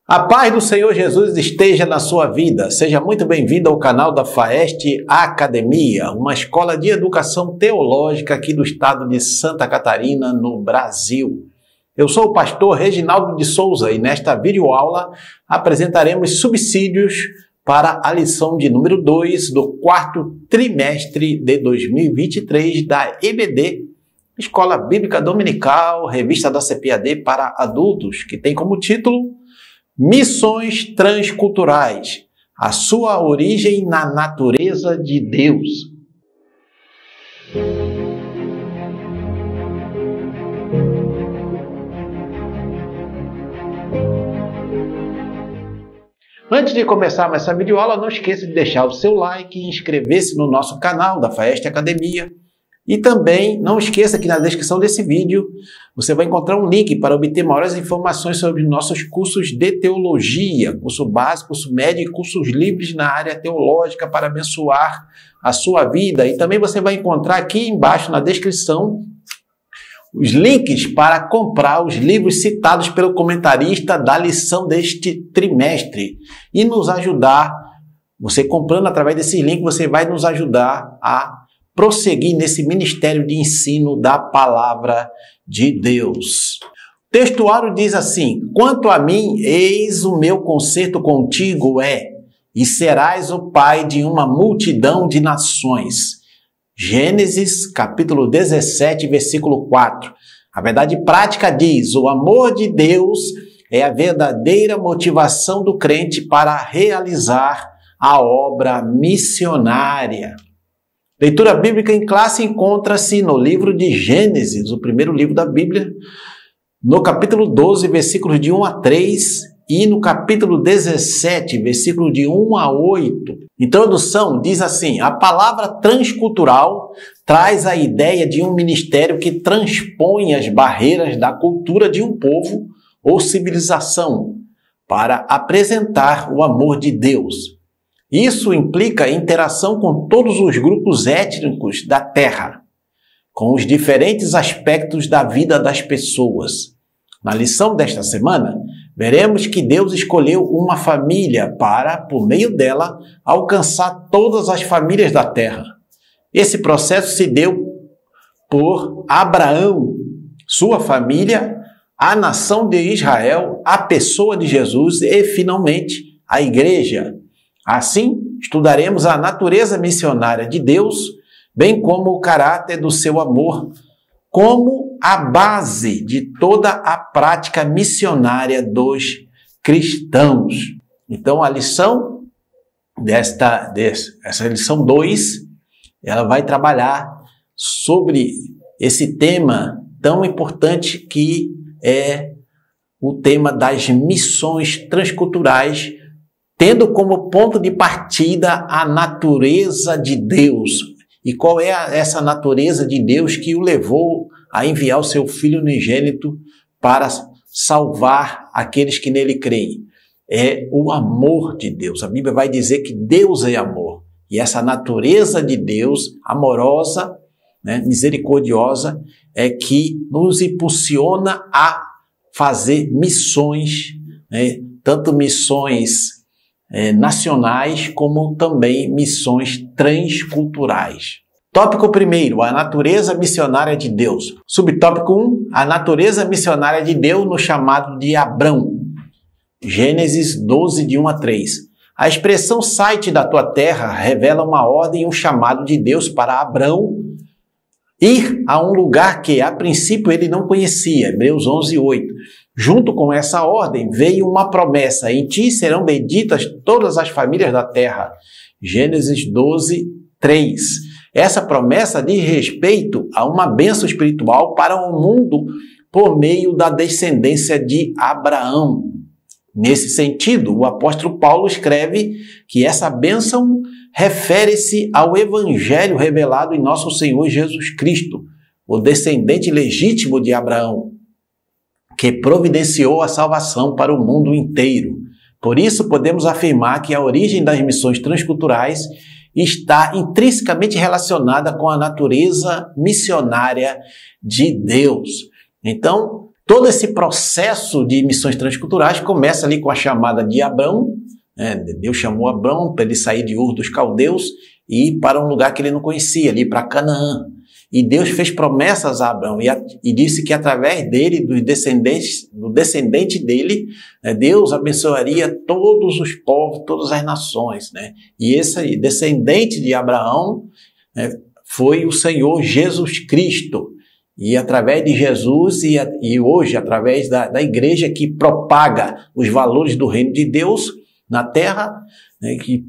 A paz do Senhor Jesus esteja na sua vida. Seja muito bem-vindo ao canal da Faeste Academia, uma escola de educação teológica aqui do estado de Santa Catarina, no Brasil. Eu sou o pastor Reginaldo de Souza e nesta videoaula apresentaremos subsídios para a lição de número 2 do quarto trimestre de 2023 da EBD, Escola Bíblica Dominical, revista da CPAD para adultos, que tem como título Missões Transculturais, a sua origem na natureza de Deus. Antes de começarmos essa videoaula, não esqueça de deixar o seu like e inscrever-se no nosso canal da Faeste Academia. E também não esqueça que na descrição desse vídeo você vai encontrar um link para obter maiores informações sobre nossos cursos de teologia, curso básico, curso médio e cursos livres na área teológica para abençoar a sua vida. E também você vai encontrar aqui embaixo na descrição os links para comprar os livros citados pelo comentarista da lição deste trimestre e nos ajudar. Você comprando através desse link, você vai nos ajudar a prosseguir nesse ministério de ensino da palavra de Deus. O textuário diz assim: quanto a mim, eis o meu concerto contigo e serás o pai de uma multidão de nações. Gênesis capítulo 17, versículo 4. A verdade prática diz: o amor de Deus é a verdadeira motivação do crente para realizar a obra missionária. Leitura bíblica em classe encontra-se no livro de Gênesis, o primeiro livro da Bíblia, no capítulo 12, versículos de 1 a 3 e no capítulo 17, versículo de 1 a 8. Introdução diz assim: a palavra transcultural traz a ideia de um ministério que transpõe as barreiras da cultura de um povo ou civilização para apresentar o amor de Deus. Isso implica interação com todos os grupos étnicos da Terra, com os diferentes aspectos da vida das pessoas. Na lição desta semana, veremos que Deus escolheu uma família para, por meio dela, alcançar todas as famílias da Terra. Esse processo se deu por Abraão, sua família, a nação de Israel, a pessoa de Jesus e, finalmente, a igreja. Assim, estudaremos a natureza missionária de Deus, bem como o caráter do seu amor, como a base de toda a prática missionária dos cristãos. Então, a lição essa lição 2, ela vai trabalhar sobre esse tema tão importante que é o tema das missões transculturais, tendo como ponto de partida a natureza de Deus. E qual é essa natureza de Deus que o levou a enviar o seu Filho unigênito para salvar aqueles que nele creem? É o amor de Deus. A Bíblia vai dizer que Deus é amor. E essa natureza de Deus, amorosa, misericordiosa, é que nos impulsiona a fazer missões, tanto missões nacionais, como também missões transculturais. Tópico 1, a natureza missionária de Deus. Subtópico 1, a natureza missionária de Deus no chamado de Abrão. Gênesis 12, de 1 a 3. A expressão "sai-te da tua terra" revela uma ordem e um chamado de Deus para Abrão ir a um lugar que, a princípio, ele não conhecia. Hebreus 11, 8. Junto com essa ordem veio uma promessa: em ti serão benditas todas as famílias da terra. Gênesis 12, 3. Essa promessa diz respeito a uma bênção espiritual para o mundo por meio da descendência de Abraão. Nesse sentido, o apóstolo Paulo escreve que essa bênção refere-se ao evangelho revelado em nosso Senhor Jesus Cristo, o descendente legítimo de Abraão, que providenciou a salvação para o mundo inteiro. Por isso, podemos afirmar que a origem das missões transculturais está intrinsecamente relacionada com a natureza missionária de Deus. Então, Todo esse processo de missões transculturais começa ali com a chamada de Abrão, né? Deus chamou Abrão para ele sair de Ur dos Caldeus e ir para um lugar que ele não conhecia, ali para Canaã. E Deus fez promessas a Abrão e disse que através dele, do descendente dele, né, Deus abençoaria todos os povos, todas as nações, né? E esse descendente de Abraão, né, foi o Senhor Jesus Cristo. E através de Jesus e hoje através da igreja que propaga os valores do reino de Deus na terra, né, que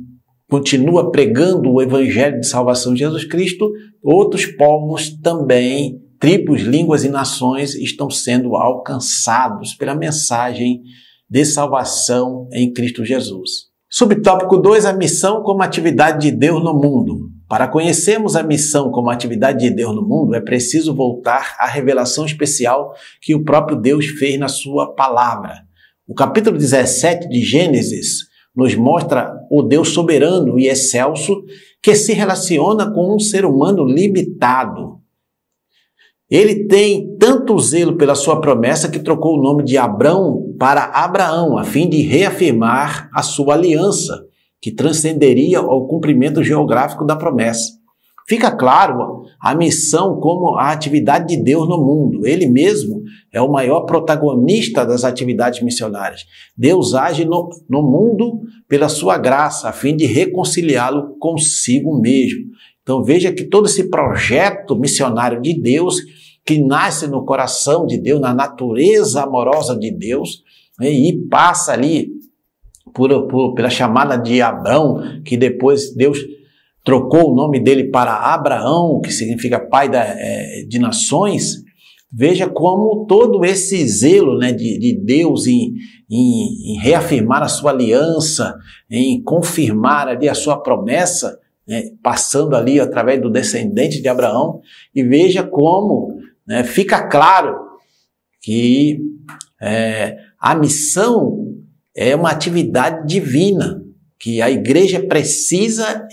continua pregando o evangelho de salvação de Jesus Cristo, outros povos também, tribos, línguas e nações estão sendo alcançados pela mensagem de salvação em Cristo Jesus. Subtópico 2, a missão como atividade de Deus no mundo. Para conhecermos a missão como atividade de Deus no mundo, é preciso voltar à revelação especial que o próprio Deus fez na sua palavra. O capítulo 17 de Gênesis nos mostra o Deus soberano e excelso que se relaciona com um ser humano limitado. Ele tem tanto zelo pela sua promessa que trocou o nome de Abrão para Abraão, a fim de reafirmar a sua aliança, que transcenderia ao cumprimento geográfico da promessa. Fica claro a missão como a atividade de Deus no mundo. Ele mesmo é o maior protagonista das atividades missionárias. Deus age no mundo pela sua graça, a fim de reconciliá-lo consigo mesmo. Então veja que todo esse projeto missionário de Deus, que nasce no coração de Deus, na natureza amorosa de Deus, né, e passa ali pela chamada de Abrão, que depois Deus trocou o nome dele para Abraão, que significa pai de nações. Veja como todo esse zelo, né, de Deus em reafirmar a sua aliança, em confirmar ali a sua promessa, né, passando ali através do descendente de Abraão, e veja como, né, fica claro que a missão é uma atividade divina, que a igreja precisa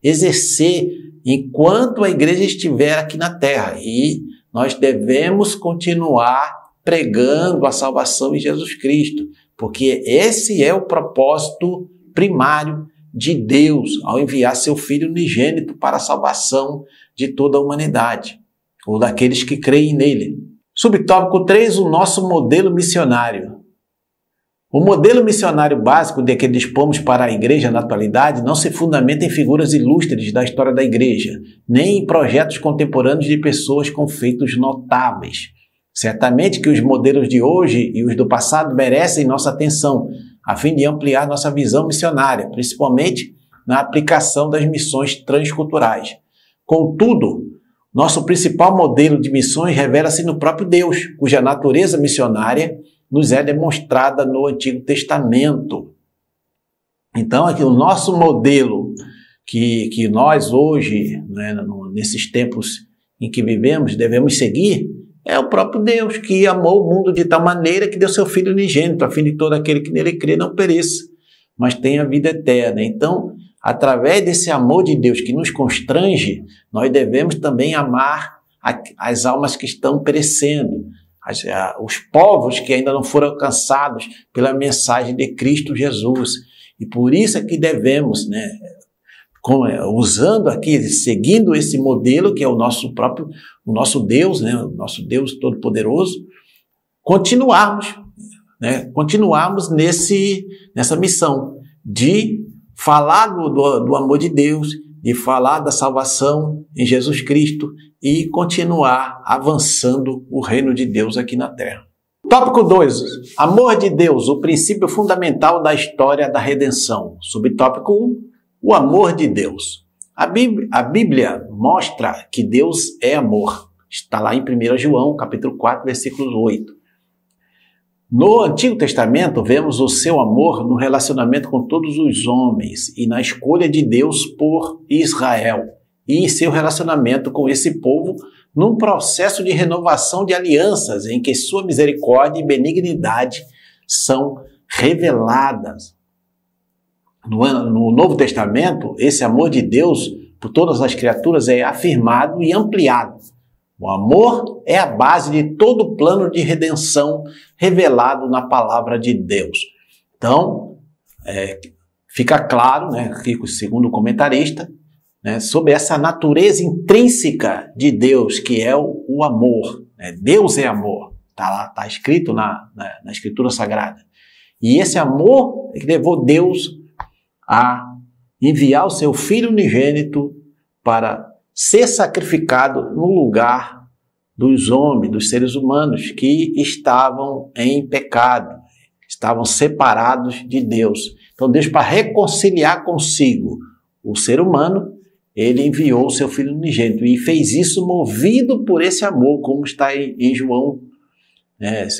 exercer enquanto a igreja estiver aqui na terra. E nós devemos continuar pregando a salvação em Jesus Cristo, porque esse é o propósito primário de Deus ao enviar seu Filho unigênito para a salvação de toda a humanidade, ou daqueles que creem nele. Subtópico 3, o nosso modelo missionário. O modelo missionário básico de que dispomos para a igreja na atualidade não se fundamenta em figuras ilustres da história da igreja, nem em projetos contemporâneos de pessoas com feitos notáveis. Certamente que os modelos de hoje e os do passado merecem nossa atenção, a fim de ampliar nossa visão missionária, principalmente na aplicação das missões transculturais. Contudo, nosso principal modelo de missões revela-se no próprio Deus, cuja natureza missionária nos é demonstrada no Antigo Testamento. Então, aqui o nosso modelo que nós hoje, né, nesses tempos em que vivemos, devemos seguir, é o próprio Deus, que amou o mundo de tal maneira que deu seu Filho unigênito, a fim de todo aquele que nele crê não pereça, mas tenha vida eterna. Então, através desse amor de Deus que nos constrange, nós devemos também amar as almas que estão perecendo, os povos que ainda não foram alcançados pela mensagem de Cristo Jesus. E por isso é que devemos, né, usando aqui, seguindo esse modelo que é o nosso Deus, né, o nosso Deus Todo-Poderoso, continuarmos nessa missão de falar do amor de Deus, de falar da salvação em Jesus Cristo e continuar avançando o reino de Deus aqui na Terra. Tópico 2. Amor de Deus, o princípio fundamental da história da redenção. Subtópico 1. O amor de Deus. A Bíblia mostra que Deus é amor. Está lá em 1 João, capítulo 4, versículo 8. No Antigo Testamento, vemos o seu amor no relacionamento com todos os homens e na escolha de Deus por Israel e em seu relacionamento com esse povo num processo de renovação de alianças em que sua misericórdia e benignidade são reveladas. No Novo Testamento, esse amor de Deus por todas as criaturas é afirmado e ampliado. O amor é a base de todo o plano de redenção revelado na palavra de Deus. Então, fica claro, né, aqui segundo o comentarista, né, sobre essa natureza intrínseca de Deus, que é o amor. Né? Deus é amor, está lá, está escrito na Escritura Sagrada. E esse amor é que levou Deus a enviar o seu Filho unigênito para ser sacrificado no lugar dos homens, dos seres humanos que estavam em pecado, estavam separados de Deus. Então Deus, para reconciliar consigo o ser humano, ele enviou o seu Filho unigênito e fez isso movido por esse amor, como está em João,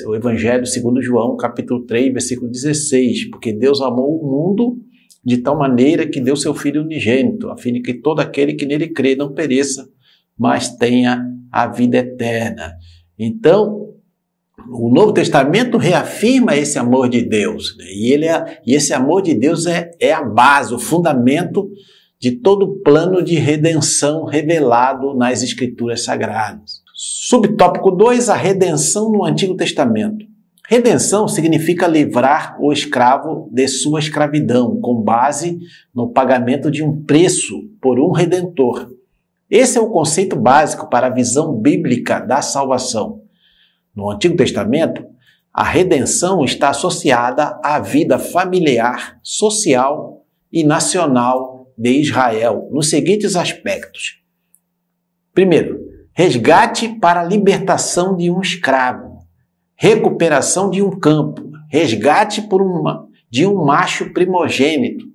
o Evangelho segundo João, capítulo 3, versículo 16, porque Deus amou o mundo de tal maneira que deu seu Filho unigênito, a fim de que todo aquele que nele crê não pereça, mas tenha a vida eterna. Então, o Novo Testamento reafirma esse amor de Deus, né? E esse amor de Deus é a base, o fundamento de todo o plano de redenção revelado nas Escrituras Sagradas. Subtópico 2, a redenção no Antigo Testamento. Redenção significa livrar o escravo de sua escravidão, com base no pagamento de um preço por um redentor. Esse é o conceito básico para a visão bíblica da salvação. No Antigo Testamento, a redenção está associada à vida familiar, social e nacional de Israel, nos seguintes aspectos. Primeiro, resgate para a libertação de um escravo. Recuperação de um campo, resgate de um macho primogênito,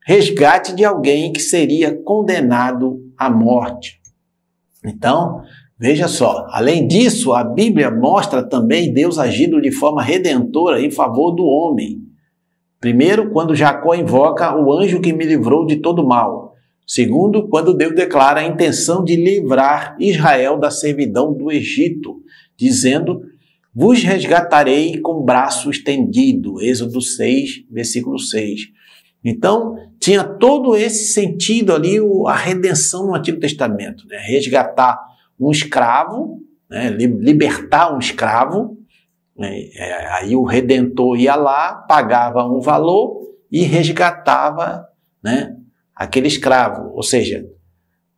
resgate de alguém que seria condenado à morte. Então, veja só, além disso, a Bíblia mostra também Deus agindo de forma redentora em favor do homem. Primeiro, quando Jacó invoca o anjo que me livrou de todo mal. Segundo, quando Deus declara a intenção de livrar Israel da servidão do Egito, dizendo: vos resgatarei com braço estendido. Êxodo 6, versículo 6. Então, tinha todo esse sentido ali, a redenção no Antigo Testamento. Né? Resgatar um escravo, né? Libertar um escravo. Né? Aí o Redentor ia lá, pagava um valor e resgatava, né, aquele escravo. Ou seja,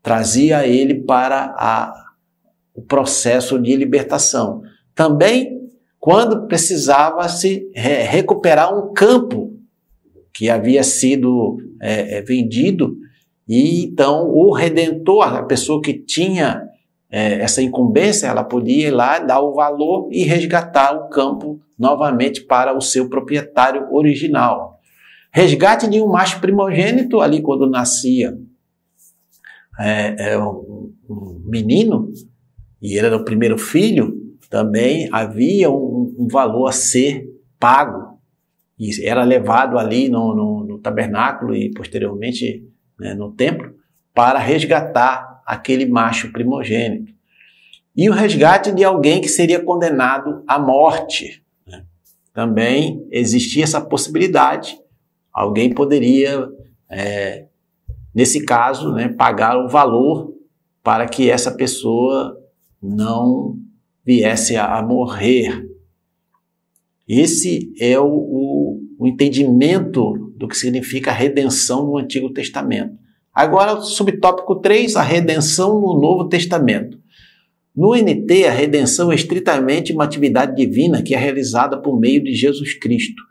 trazia ele para o processo de libertação. Também, quando precisava se recuperar um campo que havia sido vendido, e então o Redentor, a pessoa que tinha essa incumbência, ela podia ir lá, dar o valor e resgatar o campo novamente para o seu proprietário original. Resgate de um macho primogênito, ali quando nascia um menino, e ele era o primeiro filho, também havia um valor a ser pago, e era levado ali no tabernáculo e posteriormente, né, no templo, para resgatar aquele macho primogênito. E o resgate de alguém que seria condenado à morte. Né? Também existia essa possibilidade, alguém poderia, nesse caso, né, pagar o valor para que essa pessoa não viesse a morrer. Esse é o entendimento do que significa redenção no Antigo Testamento. Agora, subtópico 3, a redenção no Novo Testamento. No NT, a redenção é estritamente uma atividade divina que é realizada por meio de Jesus Cristo.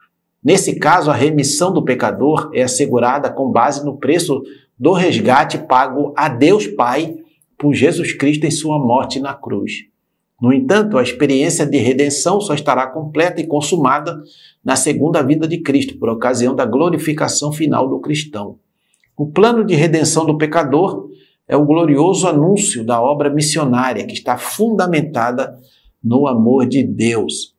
Nesse caso, a remissão do pecador é assegurada com base no preço do resgate pago a Deus Pai por Jesus Cristo em sua morte na cruz. No entanto, a experiência de redenção só estará completa e consumada na segunda vinda de Cristo, por ocasião da glorificação final do cristão. O plano de redenção do pecador é o glorioso anúncio da obra missionária que está fundamentada no amor de Deus.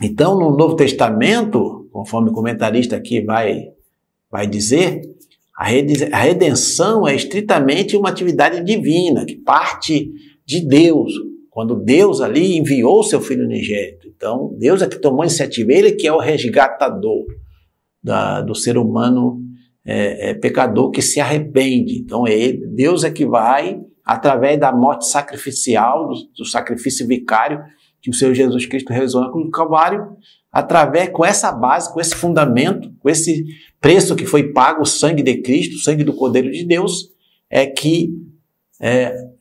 Então, no Novo Testamento, conforme o comentarista aqui vai dizer, a redenção é estritamente uma atividade divina, que parte de Deus, quando Deus ali enviou o seu Filho unigênito. Então, Deus é que tomou a iniciativa, Ele que é o resgatador do ser humano pecador que se arrepende. Então, Deus é que vai através da morte sacrificial, do sacrifício vicário que o Senhor Jesus Cristo realizou na cruz do Calvário, através, com essa base, com esse fundamento, com esse preço que foi pago, o sangue de Cristo, o sangue do Cordeiro de Deus, é que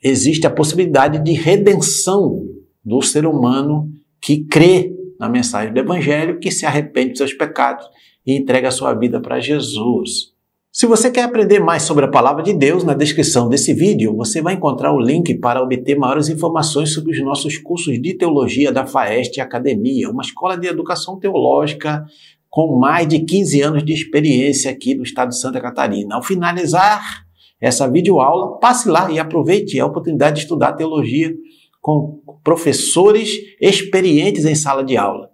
existe a possibilidade de redenção do ser humano que crê na mensagem do Evangelho, que se arrepende dos seus pecados e entrega a sua vida para Jesus. Se você quer aprender mais sobre a Palavra de Deus, na descrição desse vídeo você vai encontrar o link para obter maiores informações sobre os nossos cursos de teologia da FAEST Academia, uma escola de educação teológica com mais de 15 anos de experiência aqui no estado de Santa Catarina. Ao finalizar essa videoaula, passe lá e aproveite a oportunidade de estudar teologia com professores experientes em sala de aula.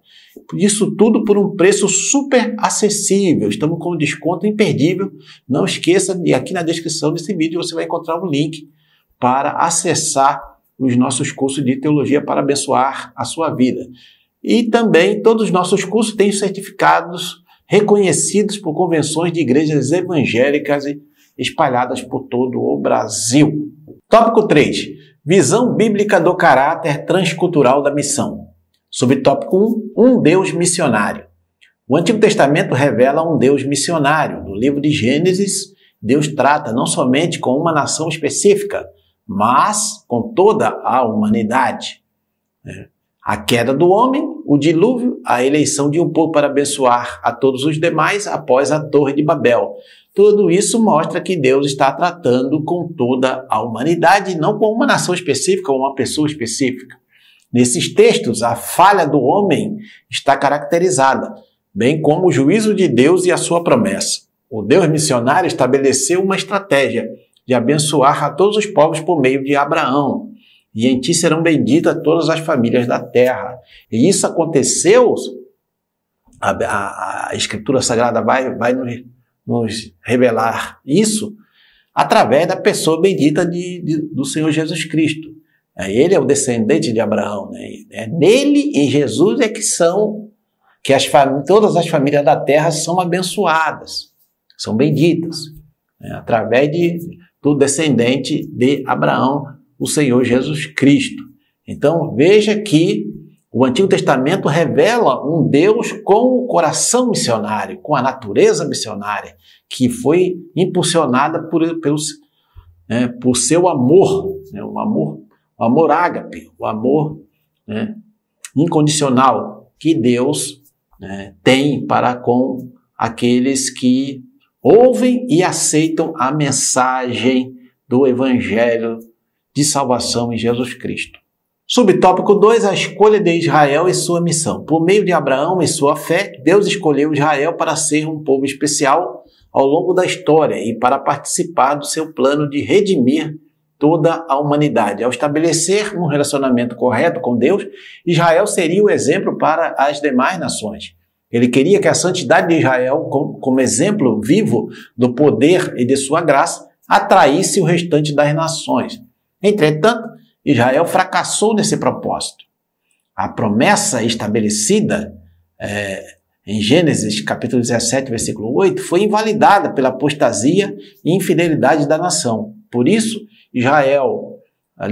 Isso tudo por um preço super acessível. Estamos com um desconto imperdível. Não esqueça de aqui na descrição desse vídeo você vai encontrar um link para acessar os nossos cursos de teologia para abençoar a sua vida. E também todos os nossos cursos têm certificados reconhecidos por convenções de igrejas evangélicas espalhadas por todo o Brasil. Tópico 3. Visão bíblica do caráter transcultural da missão. Subtópico 1. Um Deus missionário. O Antigo Testamento revela um Deus missionário. No livro de Gênesis, Deus trata não somente com uma nação específica, mas com toda a humanidade. A queda do homem, o dilúvio, a eleição de um povo para abençoar a todos os demais após a Torre de Babel. Tudo isso mostra que Deus está tratando com toda a humanidade, não com uma nação específica ou uma pessoa específica. Nesses textos, a falha do homem está caracterizada, bem como o juízo de Deus e a sua promessa. O Deus missionário estabeleceu uma estratégia de abençoar a todos os povos por meio de Abraão. E em ti serão benditas todas as famílias da terra. E isso aconteceu, a Escritura Sagrada vai nos revelar isso através da pessoa bendita do Senhor Jesus Cristo. Ele é o descendente de Abraão. Nele, em Jesus, é que todas as famílias da terra são abençoadas, são benditas, através do descendente de Abraão, o Senhor Jesus Cristo. Então, veja que o Antigo Testamento revela um Deus com o coração missionário, com a natureza missionária, que foi impulsionada por seu amor, o amor ágape, o amor incondicional que Deus tem para com aqueles que ouvem e aceitam a mensagem do Evangelho de salvação em Jesus Cristo. Subtópico 2, a escolha de Israel e sua missão. Por meio de Abraão e sua fé, Deus escolheu Israel para ser um povo especial ao longo da história e para participar do seu plano de redimir toda a humanidade. Ao estabelecer um relacionamento correto com Deus, Israel seria o exemplo para as demais nações. Ele queria que a santidade de Israel, como exemplo vivo do poder e de sua graça, atraísse o restante das nações. Entretanto, Israel fracassou nesse propósito. A promessa estabelecida em Gênesis capítulo 17, versículo 8, foi invalidada pela apostasia e infidelidade da nação. Por isso,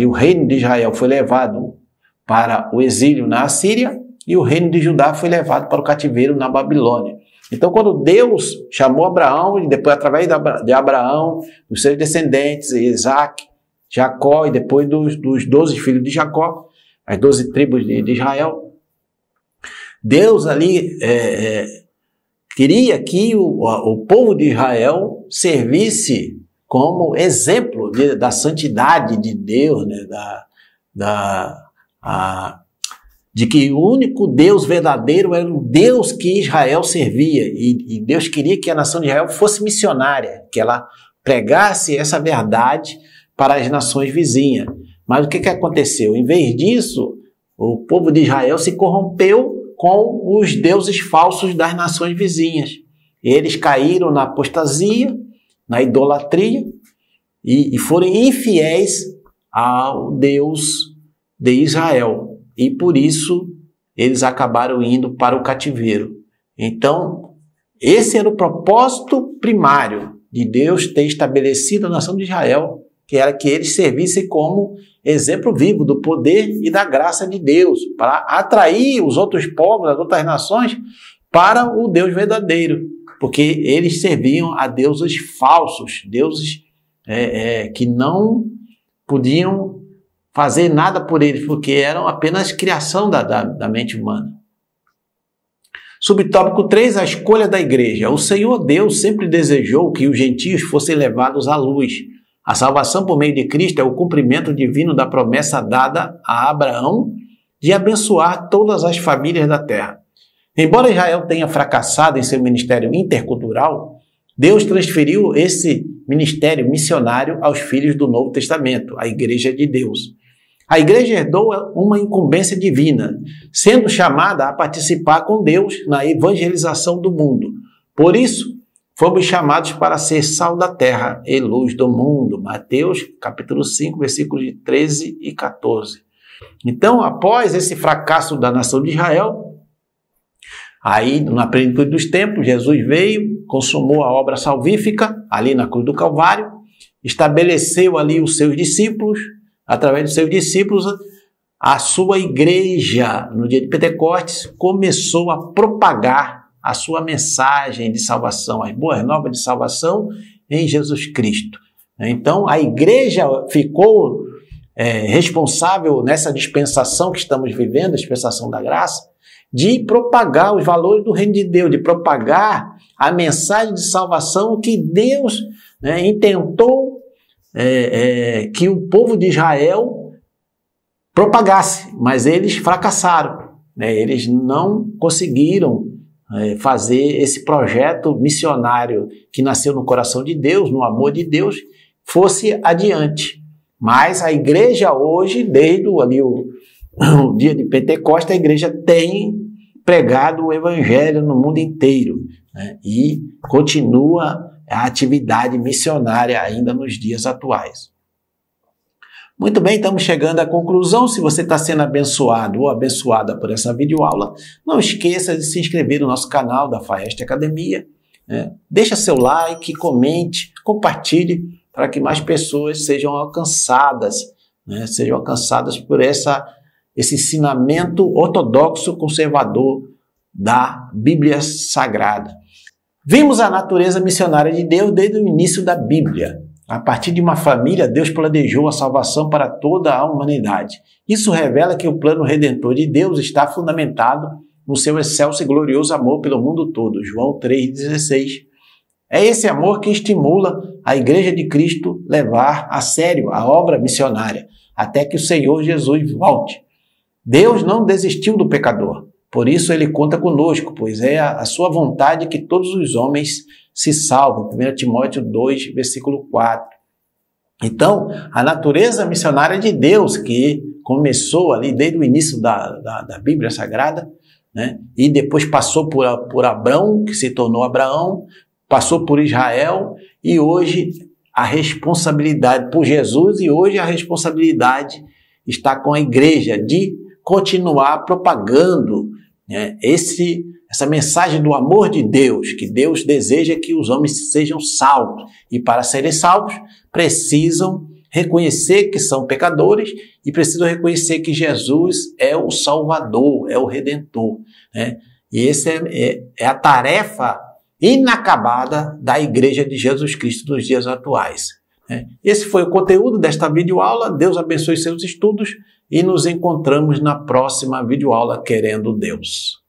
o reino de Israel foi levado para o exílio na Assíria e o reino de Judá foi levado para o cativeiro na Babilônia. Então, quando Deus chamou Abraão, e depois através de Abraão, dos seus descendentes, Isaac, Jacó, e depois dos 12 filhos de Jacó, as 12 tribos de Israel, Deus ali queria que o povo de Israel servisse como exemplo da santidade de Deus, de que o único Deus verdadeiro era o Deus que Israel servia. E Deus queria que a nação de Israel fosse missionária, que ela pregasse essa verdade para as nações vizinhas. Mas o que aconteceu? Em vez disso, o povo de Israel se corrompeu com os deuses falsos das nações vizinhas. Eles caíram na apostasia, na idolatria, e foram infiéis ao Deus de Israel. E por isso eles acabaram indo para o cativeiro. Então, esse era o propósito primário de Deus ter estabelecido a nação de Israel que era que eles servissem como exemplo vivo do poder e da graça de Deus, para atrair os outros povos, as outras nações, para o Deus verdadeiro, porque eles serviam a deuses falsos, deuses que não podiam fazer nada por eles, porque eram apenas criação da mente humana. Subtópico 3, a escolha da igreja. O Senhor Deus sempre desejou que os gentios fossem levados à luz. A salvação por meio de Cristo é o cumprimento divino da promessa dada a Abraão de abençoar todas as famílias da terra. Embora Israel tenha fracassado em seu ministério intercultural, Deus transferiu esse ministério missionário aos filhos do Novo Testamento, a Igreja de Deus. A igreja herdou uma incumbência divina, sendo chamada a participar com Deus na evangelização do mundo. Por isso, fomos chamados para ser sal da terra e luz do mundo. Mateus, capítulo 5, versículos 13 e 14. Então, após esse fracasso da nação de Israel, aí, na plenitude dos tempos, Jesus veio, consumou a obra salvífica, ali na cruz do Calvário, estabeleceu ali os seus discípulos, através dos seus discípulos, a sua igreja, no dia de Pentecostes, começou a propagar a sua mensagem de salvação, as boas novas de salvação em Jesus Cristo. Então, a igreja ficou responsável nessa dispensação que estamos vivendo, a dispensação da graça, de propagar os valores do reino de Deus, de propagar a mensagem de salvação que Deus intentou que o povo de Israel propagasse, mas eles fracassaram, eles não conseguiram fazer esse projeto missionário que nasceu no coração de Deus, no amor de Deus, fosse adiante. Mas a igreja hoje, desde o dia de Pentecostes, a igreja tem pregado o evangelho no mundo inteiro, e continua a atividade missionária ainda nos dias atuais. Muito bem, estamos chegando à conclusão. Se você está sendo abençoado ou abençoada por essa videoaula, não esqueça de se inscrever no nosso canal da Faeste Academia. Deixa seu like, comente, compartilhe para que mais pessoas sejam alcançadas, por esse ensinamento ortodoxo conservador da Bíblia Sagrada. Vimos a natureza missionária de Deus desde o início da Bíblia. A partir de uma família, Deus planejou a salvação para toda a humanidade. Isso revela que o plano redentor de Deus está fundamentado no seu excelso e glorioso amor pelo mundo todo. João 3,16. É esse amor que estimula a Igreja de Cristo levar a sério a obra missionária, até que o Senhor Jesus volte. Deus não desistiu do pecador. Por isso ele conta conosco, pois é a sua vontade que todos os homens se salvem. 1 Timóteo 2, versículo 4. Então, a natureza missionária de Deus, que começou ali desde o início da Bíblia Sagrada, e depois passou por Abrão, que se tornou Abraão, passou por Israel, e hoje a responsabilidade por Jesus, e hoje a responsabilidade está com a igreja de continuar propagando essa mensagem do amor de Deus, que Deus deseja que os homens sejam salvos. E para serem salvos, precisam reconhecer que são pecadores e precisam reconhecer que Jesus é o Salvador, é o Redentor. E essa é a tarefa inacabada da Igreja de Jesus Cristo nos dias atuais. Esse foi o conteúdo desta videoaula. Deus abençoe seus estudos e nos encontramos na próxima videoaula, querendo Deus.